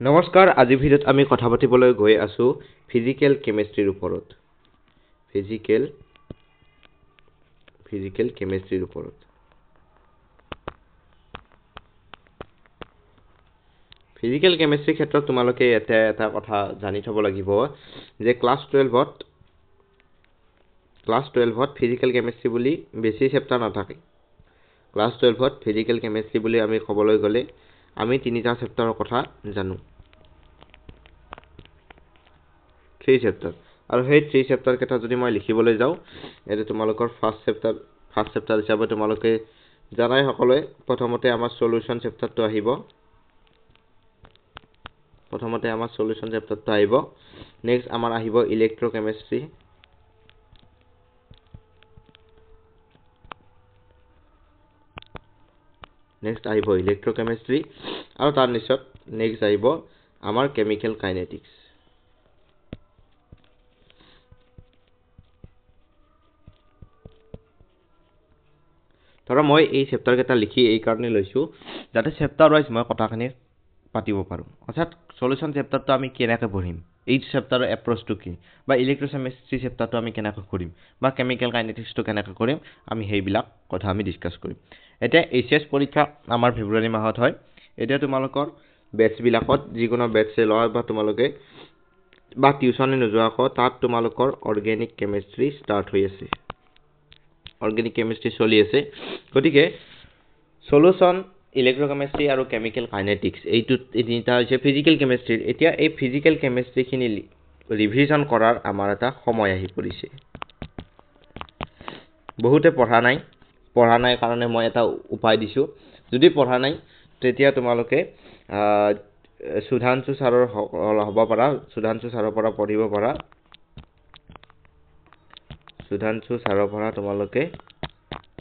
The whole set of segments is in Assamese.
নমস্কাৰ, আজি ভিডিঅ'ত আমি কথা পাতিবলৈ গৈ আছো ফিজিকেল কেমিষ্ট্ৰিৰ ওপৰত। ফিজিকেল কেমিষ্ট্ৰিৰ ওপৰত। ফিজিকেল কেমিষ্ট্ৰিৰ ক্ষেত্ৰত তোমালোকে এটা কথা জানি থব লাগিব যে ক্লাছ 12ত ফিজিকেল কেমিষ্ট্ৰি বুলি বেছি চেপ্টাৰ নাথাকে। ক্লাছ 12ত ফিজিকেল কেমিষ্ট্ৰি বুলি আমি ক'বলৈ গ'লে আমি তিনিটা চেপ্টাৰৰ কথা জানো। 3 চেপ্টাৰ, আৰু সেই 3 চেপ্টাৰ কেইটা যদি মই লিখিবলৈ যাওঁ, এটা তোমালোকৰ ফাৰ্ষ্ট চেপ্টাৰ হিচাপে তোমালোকে জানাই সকলোৱে। প্ৰথমতে আমাৰ সলিউশন চেপ্টাৰটো আহিব। নেক্সট আমাৰ আহিব ইলেক্ট্ৰকেমিষ্ট্ৰি। আৰু তাৰ নিচত নেক্সট আহিব আমাৰ কেমিকেল কাইনেটিক্স। ধৰা মই এই চেপ্টাৰ কেইটা লিখি এই কাৰণে লৈছো যাতে চেপ্টাৰ ৱাইজ মই কথাখিনি পাতিব পাৰোঁ। অৰ্থাৎ সলিউশন চেপ্টাৰটো আমি কেনেকৈ পঢ়িম, এই চেপ্টাৰৰ এপ্ৰচটো কি, বা ইলেক্ট্ৰকেমিষ্ট্ৰি চেপ্টাৰটো আমি কেনেকৈ কৰিম, বা কেমিকেল কাইনেটিক্সটো কেনেকৈ কৰিম, আমি সেইবিলাক কথা আমি ডিছকাছ কৰিম। এতিয়া এইচএছ পৰীক্ষা আমাৰ ফেব্ৰুৱাৰী মাহত হয়। এতিয়া তোমালোকৰ বেটছবিলাকত যিকোনো বেটছে লয় বা তোমালোকে বা টিউচনে নোযোৱাকৈ তাত তোমালোকৰ অৰ্গেনিক কেমিষ্ট্ৰি ষ্টাৰ্ট হৈ আছে। অৰ্গেনিক কেমিষ্ট্ৰি চলি আছে। গতিকে সলিউশন, ইলেক্ট্ৰকেমিষ্ট্ৰি আৰু কেমিকেল কাইনেটিক্স এই তিনিটা হৈছে ফিজিকেল কেমিষ্ট্ৰিৰ। এতিয়া এই ফিজিকেল কেমিষ্ট্ৰিখিনি ৰিভিজন কৰাৰ আমাৰ এটা সময় আহি পৰিছে। বহুতে পঢ়া নাই কাৰণে মই এটা উপায় দিছোঁ। যদি পঢ়া নাই তেতিয়া তোমালোকে সুধাংশু ছাৰৰ হ'ব পাৰা, সুধাংশু ছাৰৰ পৰা পঢ়িব পাৰা। সুধাংশু ছাৰৰ পৰা তোমালোকে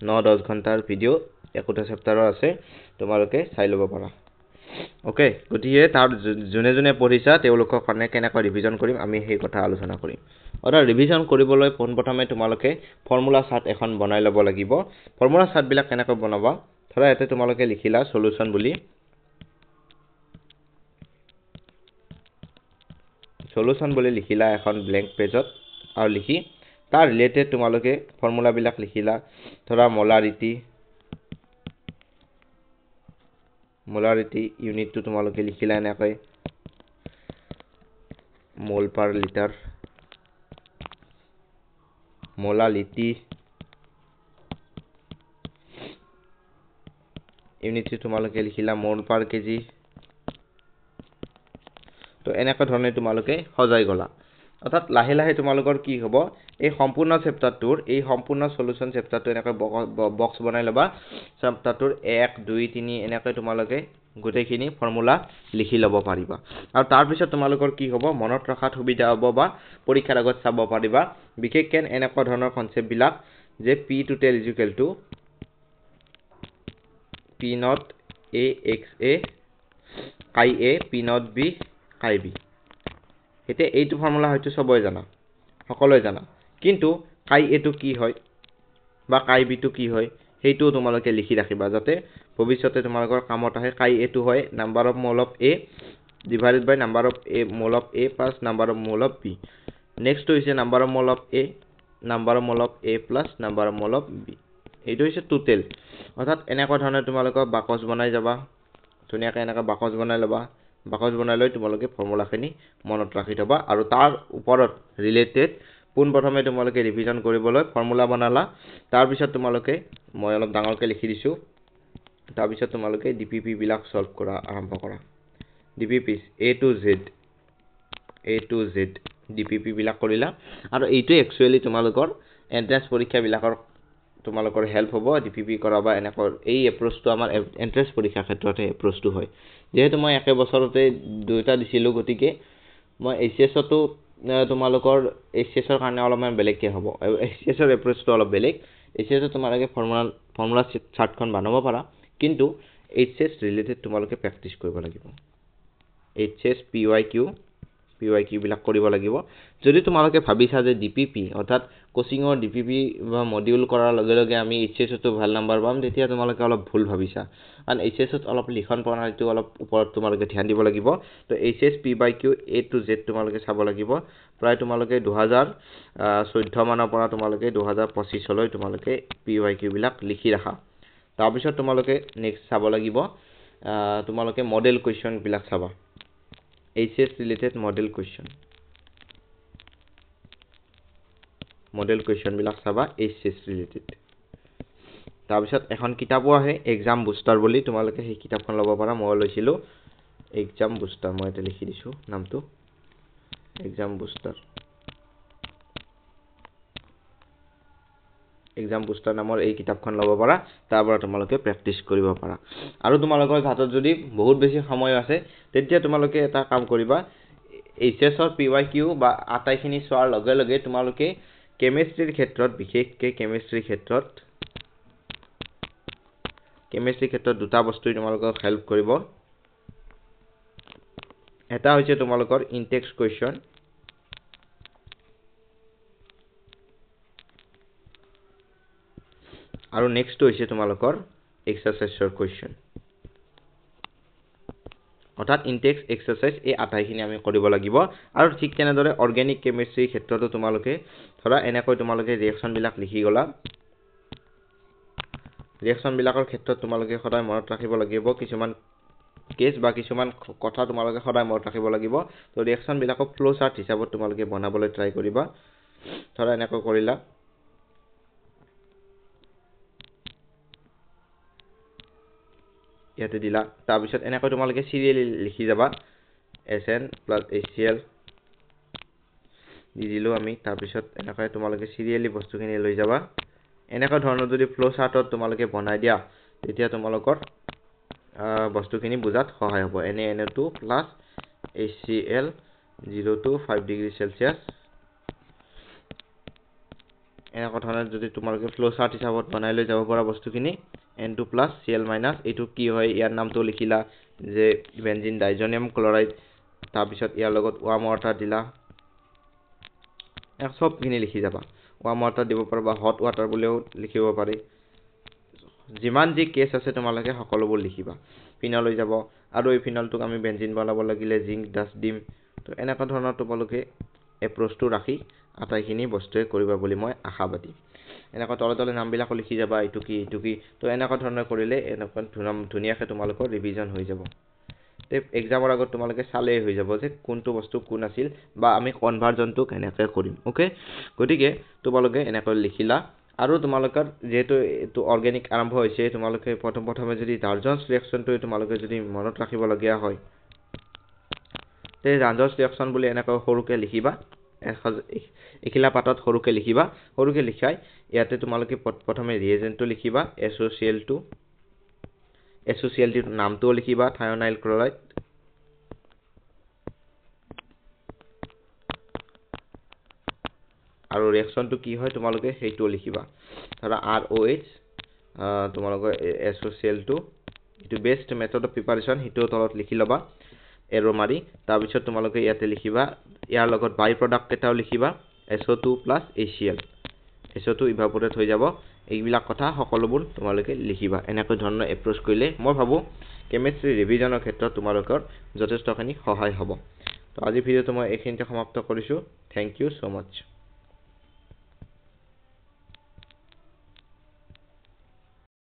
9-10 ঘণ্টাৰ ভিডিঅ' একোটা চেপ্টাৰৰ আছে, তোমালোকে চাই ল'ব পাৰা। অ'কে, গতিকে তাৰ যোনে পঢ়িছা তেওঁলোকৰ কাৰণে কেনেকৈ ৰিভিজন কৰিম আমি সেই কথা আলোচনা কৰিম। অৰ্থাৎ ৰিভিজন কৰিবলৈ পোনপ্ৰথমে তোমালোকে ফৰ্মুলা চাৰ্ট এখন বনাই ল'ব লাগিব। ফৰ্মুলা চাৰ্টবিলাক কেনেকৈ বনাবা, ধৰা ইয়াতে তোমালোকে লিখিলা সলিউশন বুলি। লিখিলা এখন ব্লেংক পেজত, আৰু লিখি তাৰ ৰিলেটেড তোমালোকে ফৰ্মুলাবিলাক লিখিলা। ধৰা মোলাৰিটি ইউনিটটো তোমালোকে লিখিলা এনেকৈ, মোল পাৰ লিটাৰ। মোলালিটি ইউনিটটো তোমালোকে লিখিলা মোল পাৰ কেজি। তো এনেকুৱা ধৰণে তোমালোকে সজাই গলা। অৰ্থাৎ লাহে লাহে তোমালোকৰ কি হ'ব, এই সম্পূৰ্ণ সলিউশন চেপ্টাৰটো এনেকৈ বক্স বনাই ল'বা। চেপ্টাৰটোৰ 1, 2, 3 এনেকৈ তোমালোকে গোটেইখিনি ফৰ্মুলা লিখি ল'ব পাৰিবা। আৰু তাৰপিছত তোমালোকৰ কি হ'ব, মনত ৰখাত সুবিধা হ'ব বা পৰীক্ষাৰ আগত চাব পাৰিবা। বিশেষকৈ এনেকুৱা ধৰণৰ কনচেপ্টবিলাক যে P total is equal to P naught A X A chi A P naught B chi B। এতিয়া এইটো ফৰ্মুলা হয়তো সকলোৱে জানা, কিন্তু chi A টো কি হয় বা chi B টো কি হয় সেইটোও তোমালোকে লিখি ৰাখিবা, যাতে ভৱিষ্যতে তোমালোকৰ কামত আহে। chi A টো হয় number of mole of A divided by number of mole of A plus number of mole of B। Next হৈছে number of mole of A plus number of mole of B। এইটো হৈছে টোটেল। অৰ্থাৎ এনেকুৱা ধৰণে তোমালোকৰ বাকচ বনাই যাবা, ধুনীয়াকৈ এনেকৈ বাকচ বনাই ল'বা। বাকচ বনাই লৈ তোমালোকে ফৰ্মুলাখিনি মনত ৰাখি থবা, আৰু তাৰ ওপৰত ৰিলেটেড পোনপ্ৰথমে তোমালোকে ৰিভিজন কৰিবলৈ ফৰ্মুলা বনালা। তাৰপিছত তোমালোকে, মই অলপ ডাঙৰকৈ লিখি দিছোঁ, তাৰপিছত তোমালোকে DPP বিলাক সলভ কৰা আৰম্ভ কৰা। DPP A to Z DPP বিলাক কৰিলা, আৰু এইটোৱে একচুৱেলি তোমালোকৰ এন্ট্ৰেন্স পৰীক্ষাবিলাকৰ তোমালোকৰ হেল্প হ'ব। DPP কৰা বা এনেকৈ এই এপ্ৰচটো আমাৰ এন্ট্ৰেন্স পৰীক্ষাৰ ক্ষেত্ৰতে এপ্ৰচটো হয়। যিহেতু মই একে বছৰতে দুয়োটা দিছিলোঁ, গতিকে মই এইচএছতো তোমালোকৰ এইচএছৰ কাৰণে অলপমান বেলেগকৈ হ'ব। এইচএছৰ এপ্ৰচটো অলপ বেলেগ। এইচএছতো তোমালোকে ফৰ্মুলা চাৰ্টখন বনাব পাৰা, কিন্তু এইচএছ ৰিলেটেড তোমালোকে প্ৰেক্টিছ কৰিব লাগিব। এইচএছ PYQ বিলাক কৰিব লাগিব। যদি তোমালোকে ভাবিছা যে DPP অৰ্থাৎ কোচিঙৰ ডিপিপি বা মডিউল কৰাৰ লগে লগে আমি এইচএছতো ভাল নাম্বাৰ পাম তেতিয়া তোমালোকে অলপ ভুল ভাবিছা কাৰণ এইচএছত অলপ লিখন প্ৰণালীটো অলপ ওপৰত তোমালোকে ধ্যান দিব লাগিব তো HS P/Q A to Z তোমালোকে চাব লাগিব প্ৰায় তোমালোকে 2014 মানৰ পৰা তোমালোকে 2025 লৈ তোমালোকে P/Q বিলাক লিখি ৰাখা তাৰপিছত তোমালোকে নেক্সট চাব লাগিব তোমালোকে মডেল কুৱেশ্যন বিলাক চাবা এইচএছ ৰিলেটেড মডেল কুৱেশ্যন বিলাক চাবা এইচএছ ৰিলেটেড তাৰপিছত এখন কিতাপো আহে এক্সাম বুষ্টাৰ বুলি তোমালোকে সেই কিতাপখন ল'ব পাৰা মই লৈছিলো এক্সাম বুষ্টাৰ মই এটা লিখি দিছো নামটো এক্সাম বুষ্টাৰ নামৰ এই কিতাপখন ল'ব পাৰা তাৰ পৰা তোমালোকে প্ৰেক্টিছ কৰিব পাৰা আৰু তোমালোকৰ হাতত যদি বহুত বেছি সময় আছে তেতিয়া তোমালোকে এটা কাম কৰিবা এইচএছৰ P/Q বা আটাইখিনি চোৱাৰ লগে লগে তোমালোকে কেমিষ্ট্ৰিৰ ক্ষেত্ৰত বিশেষকৈ কেমিষ্ট্ৰিৰ ক্ষেত্ৰত দুটা বস্তুই তোমালোকক হেল্প কৰিব এটা হৈছে তোমালোকৰ ইনটেক্স কুৱেশ্যন আৰু নেক্সট হৈছে তোমালোকৰ এক্সাৰসাইজৰ কুৱেশ্যন অৰ্থাৎ ইনটেক্স এক্সাৰসাইজ এই আটাইখিনি আমি কৰিব লাগিব আৰু ঠিক তেনেদৰে অৰ্গেনিক কেমিষ্ট্ৰিৰ ক্ষেত্ৰতো তোমালোকে ধৰা এনেকৈ তোমালোকে ৰিয়েকচন বিলাক লিখি গলা ৰিয়েকচন বিলাকৰ ক্ষেত্ৰত তোমালোকে সদায় মনত ৰাখিব লাগিব কিছুমান কেছ বা কিছুমান কথা তোমালোকে সদায় মনত ৰাখিব লাগিব তো ৰিয়েকচন বিলাকক ফ্লো চাৰ্ট হিচাপত তোমালোকে বনাবলৈ ট্ৰাই কৰিবা ধৰা এনেকৈ কৰিলা ইয়াতে দিলা তাৰপিছত এনেকৈ তোমালোকে সিৰিয়েলি লিখি যাবা SN + HCl দি দিলো আমি তাৰপিছত এনেকৈ তোমালোকে সিৰিয়েলি বস্তুখিনি লৈ যাবা এনেকৈ ধৰণৰ যদি ফ্লো চাৰ্টত তোমালোকে বনাই দিয়া তেতিয়া তোমালোকৰ বস্তুখিনি বুজাত সহায় হ'ব Na2 + HCl 0 to 5 degree Celsius এনেকৈ ধৰণৰ যদি তোমালোকে ফ্লো চাৰ্ট হিচাপত বনাই লৈ যাব পৰা বস্তুখিনি N2 + Cl- এইটো কি হয় ইয়াৰ নামটো লিখিলা যে বেনজিন ডাইজনিয়াম ক্লোৰাইড তাৰপিছত ইয়াৰ লগত ৱাৰ্ম ৱাটাৰ দিলা সবখিনি লিখি যাবা ৱাৰ্ম ৱাটাৰ দিব পাৰা হট ৱাটাৰ বুলিও লিখিব পাৰি যিমান যি কেছ আছে তোমালোকে সকলোবোৰ লিখিবা ফিনল হৈ যাব আৰু এই ফিনলটোক আমি বেনজিন বনাব লাগিলে জিংক ডাষ্ট দিম তো এনেকুৱা ধৰণৰ তোমালোকে এপ্ৰোচটো ৰাখি আটাইখিনি বস্তুৱে কৰিবা বুলি মই আশাবাদী এনেকুৱা তলে নামবিলাকো লিখি যাবা এইটো কি তো এনেকুৱা ধৰণৰ কৰিলে এনেকুৱা ধুনীয়াকৈ তোমালোকৰ ৰিভিজন হৈ যাব তে এক্সামৰ আগত তোমালোকে চালেই হৈ যাব যে কোনটো বস্তু কোন আছিল বা আমি কনভাৰ্জনটো কেনেকৈ কৰিম ওকে গতিকে তোমালোকে এনেকৈ লিখিলা আৰু তোমালোকৰ যেহেতু এইটো অৰ্গেনিক আৰম্ভ হৈছে তোমালোকে প্ৰথমে যদি ডাৰ্জনছ ৰিয়েকচনটো তোমালোকে যদি মনত ৰাখিবলগীয়া হয় তে ডাৰ্জনছ ৰিয়েকচন বুলি এনেকৈ সৰুকৈ লিখিবা এখিলা পাতত সৰুকৈ লিখাই ইয়াতে তোমালোকে প্ৰথমে ৰিয়েজেন্টটো লিখিবা SOCl নামটোও লিখিবা থায়োনাইল ক্লোৰাইড আৰু ৰিয়েকচনটো কি হয় তোমালোকে সেইটোও লিখিবা ধৰা ROH তোমালোকৰ SOCl এইটো বেষ্ট মেথড অফ প্ৰিপাৰেচন হিটো তলত লিখি লবা এৰো মাৰি তাৰপিছত তোমালোকে ইয়াতে লিখিবা ইয়াৰ লগত বাই প্ৰডাক্ট এটাও লিখিবা SO2 + HCl SO2 ইভাপোৰেট হৈ যাব এইবিলাক কথা সকলোবোৰ তোমালোকে লিখিবা এনেকৈ ধৰণৰ এপ্ৰোচ কৰিলে মই ভাবো কেমিষ্ট্ৰি ৰিভিজনৰ ক্ষেত্ৰত তোমালোকৰ যথেষ্টখিনি সহায় হ'ব তো আজি ভিডিওটো মই এইখিনিতে সমাপ্ত কৰিছো থ্যাংক ইউ সো মাচ